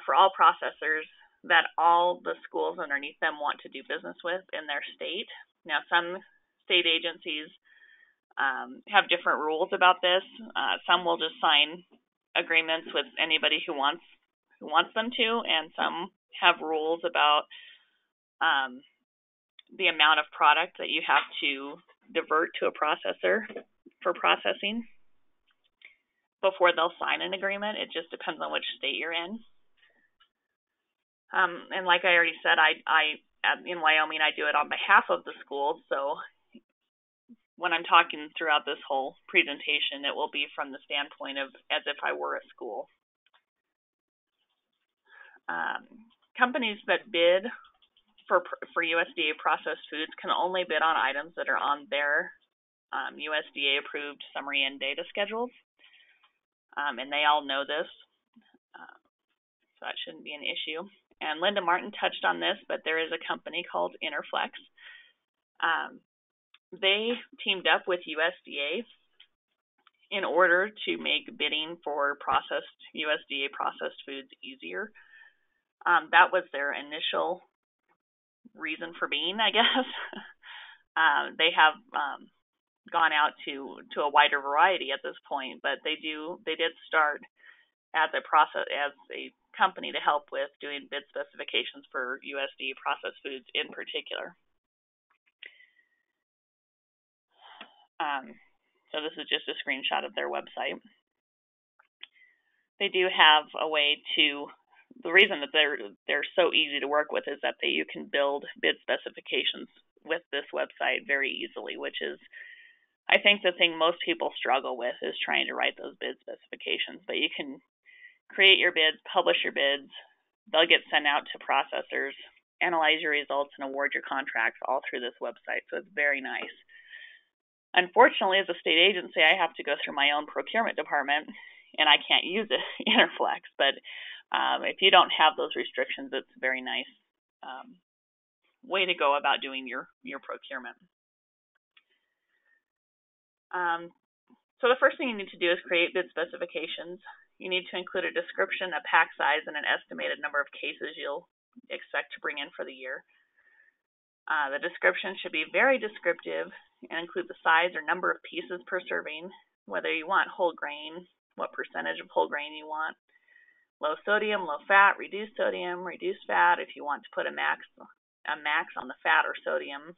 for all processors that all the schools underneath them want to do business with in their state. Now, some state agencies have different rules about this. Some will just sign agreements with anybody who wants them to, and some have rules about the amount of product that you have to divert to a processor for processing before they'll sign an agreement. It just depends on which state you're in. And like I already said, in Wyoming, I do it on behalf of the schools. So when I'm talking throughout this whole presentation, it will be from the standpoint of as if I were a school. Companies that bid for USDA processed foods can only bid on items that are on their USDA approved summary and data schedules, and they all know this, so that shouldn't be an issue. And Linda Martin touched on this, but there is a company called Interflex. They teamed up with USDA in order to make bidding for USDA processed foods easier. That was their initial reason for being, I guess. They have gone out to a wider variety at this point, but they did start as a company to help with doing bid specifications for USDA processed foods in particular. So this is just a screenshot of their website. They do have a way to. The reason that they're so easy to work with is that you can build bid specifications with this website very easily, which is, I think, the thing most people struggle with is trying to write those bid specifications. But you can create your bids, publish your bids, they'll get sent out to processors, analyze your results, and award your contracts all through this website. So it's very nice. Unfortunately, as a state agency, I have to go through my own procurement department, and I can't use it, Interflex, but if you don't have those restrictions, it's a very nice way to go about doing your procurement. So the first thing you need to do is create bid specifications. You need to include a description, a pack size, and an estimated number of cases you'll expect to bring in for the year. The description should be very descriptive and include the size or number of pieces per serving, whether you want whole grain, what percentage of whole grain you want, low sodium, low fat, reduced sodium, reduced fat, if you want to put a max on the fat or sodium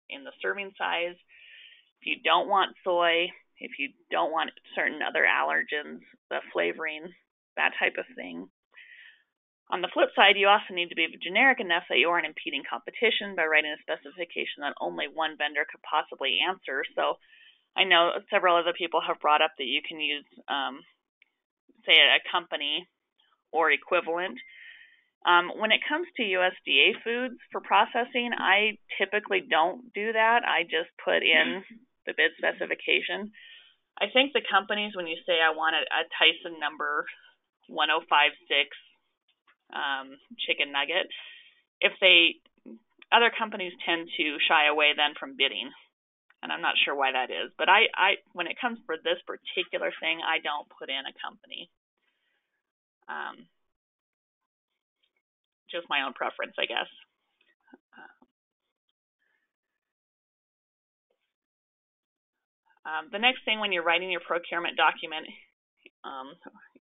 in the serving size. If you don't want soy, if you don't want certain other allergens, the flavoring, that type of thing. On the flip side, you also need to be generic enough that you aren't impeding competition by writing a specification that only one vendor could possibly answer. So I know several other people have brought up that you can use, say, a company or equivalent. When it comes to USDA foods for processing, I typically don't do that. I just put in the bid specification. I think the companies, when you say I want a Tyson number 1056 chicken nugget, other companies tend to shy away then from bidding, and I'm not sure why that is. But I when it comes for this particular thing, I don't put in a company. Just my own preference, I guess. The next thing when you're writing your procurement document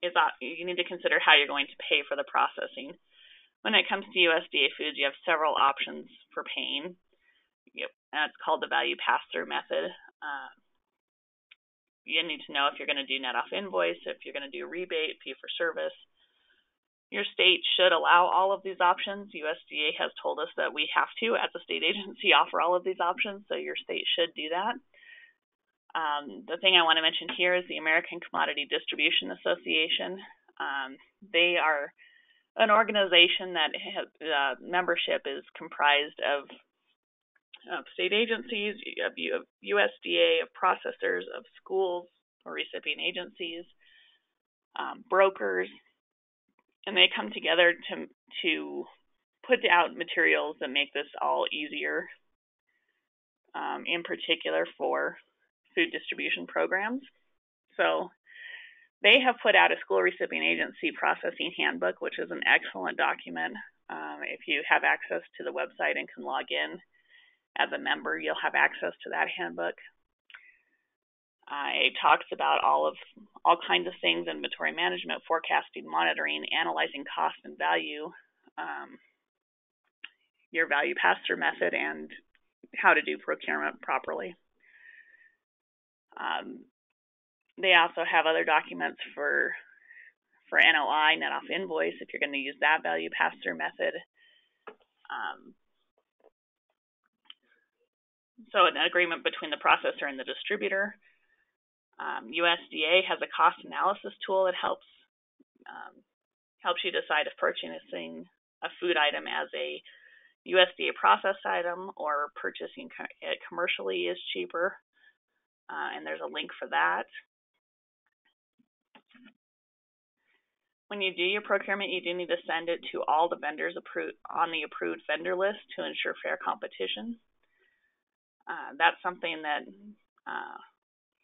is that you need to consider how you're going to pay for the processing. When it comes to USDA foods, you have several options for paying. And it's called the value pass-through method. You need to know if you're going to do net off invoice, if you're going to do rebate, fee for service. Your state should allow all of these options. USDA has told us that we have to, as a state agency, offer all of these options, so your state should do that. The thing I want to mention here is the American Commodity Distribution Association. They are an organization that membership is comprised of state agencies, of USDA, of processors, of schools or recipient agencies, brokers, and they come together to put out materials that make this all easier, in particular for food distribution programs. So they have put out a school recipient agency processing handbook, which is an excellent document. If you have access to the website and can log in as a member, you'll have access to that handbook. It talks about all kinds of things: inventory management, forecasting, monitoring, analyzing cost and value, your value pass-through method, and how to do procurement properly. They also have other documents for NOI, net off invoice, if you're going to use that value pass-through method. So an agreement between the processor and the distributor. USDA has a cost analysis tool that helps you decide if purchasing a food item as a USDA processed item or purchasing it commercially is cheaper. And there's a link for that. When you do your procurement, you do need to send it to all the vendors on the approved vendor list to ensure fair competition. That's something that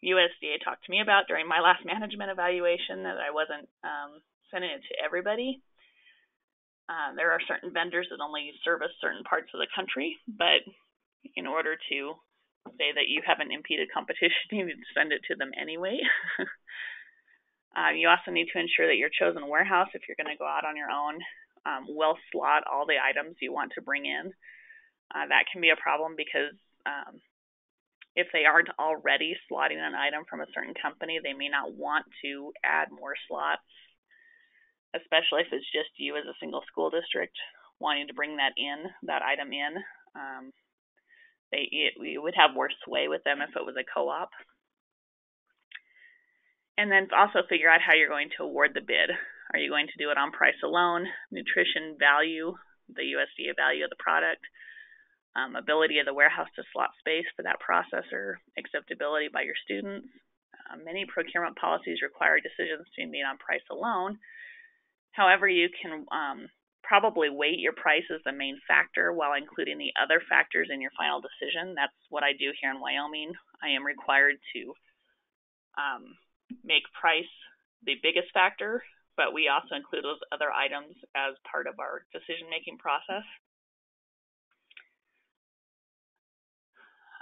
USDA talked to me about during my last management evaluation, that I wasn't sending it to everybody. There are certain vendors that only service certain parts of the country, but in order to say that you haven't impeded competition, you need to send it to them anyway. You also need to ensure that your chosen warehouse, if you're going to go out on your own, will slot all the items you want to bring in. That can be a problem because if they aren't already slotting an item from a certain company, they may not want to add more slots, especially if it's just you as a single school district wanting to bring that item in. We would have more sway with them if it was a co-op. And then also figure out how you're going to award the bid. Are you going to do it on price alone, nutrition value, the USDA value of the product, ability of the warehouse to slot space for that processor, acceptability by your students? Many procurement policies require decisions to be made on price alone. However, you can probably weight your price as the main factor while including the other factors in your final decision. That's what I do here in Wyoming. I am required to make price the biggest factor, but we also include those other items as part of our decision-making process.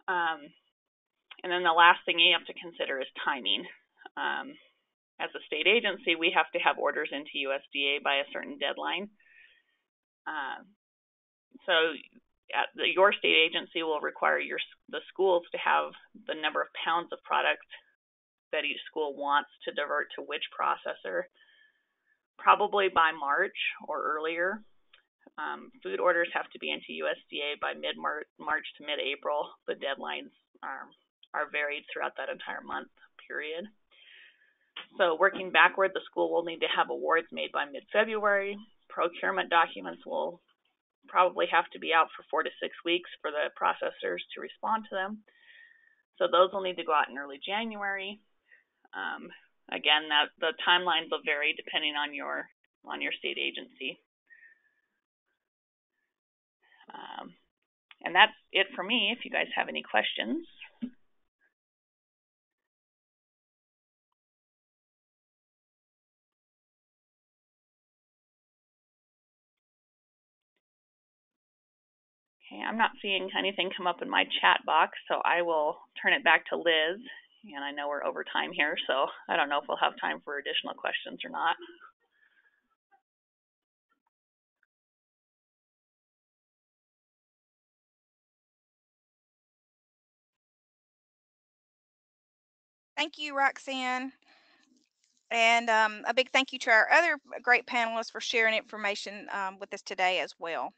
And then the last thing you have to consider is timing. As a state agency, we have to have orders into USDA by a certain deadline. So your state agency will require the schools to have the number of pounds of product that each school wants to divert to which processor, probably by March or earlier. Food orders have to be into USDA by mid-March to mid-April. The deadlines are varied throughout that entire month period. So working backward, the school will need to have awards made by mid-February. Procurement documents will probably have to be out for 4 to 6 weeks for the processors to respond to them. So those will need to go out in early January. Again, the timelines will vary depending on your state agency. And that's it for me. If you guys have any questions. Okay, I'm not seeing anything come up in my chat box, so I will turn it back to Liz. And I know we're over time here, so I don't know if we'll have time for additional questions or not.
Thank you, Roxanne. And a big thank you to our other great panelists for sharing information with us today as well.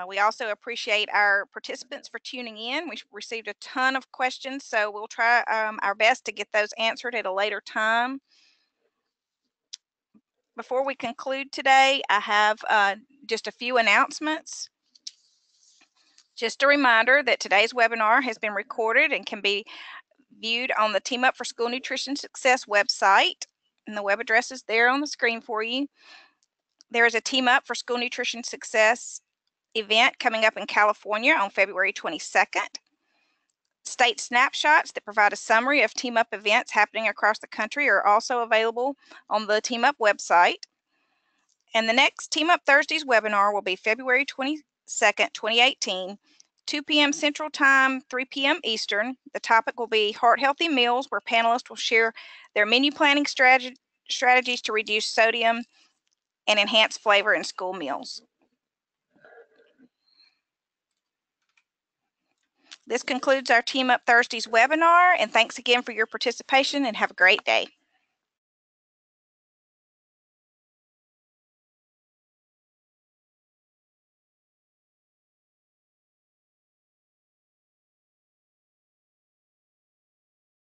We also appreciate our participants for tuning in. We received a ton of questions, so we'll try our best to get those answered at a later time. Before we conclude today, I have just a few announcements. Just a reminder that today's webinar has been recorded and can be viewed on the Team Up for School Nutrition Success website, and the web address is there on the screen for you. There is a Team Up for School Nutrition Success event coming up in California on February 22nd. State snapshots that provide a summary of Team Up events happening across the country are also available on the Team Up website. And the next Team Up Thursdays webinar will be February 22nd, 2018, 2 p.m. Central Time, 3 p.m. Eastern. The topic will be Heart Healthy Meals, where panelists will share their menu planning strategies to reduce sodium and enhance flavor in school meals. This concludes our Team Up Thursdays webinar, and thanks again for your participation, and have a great day.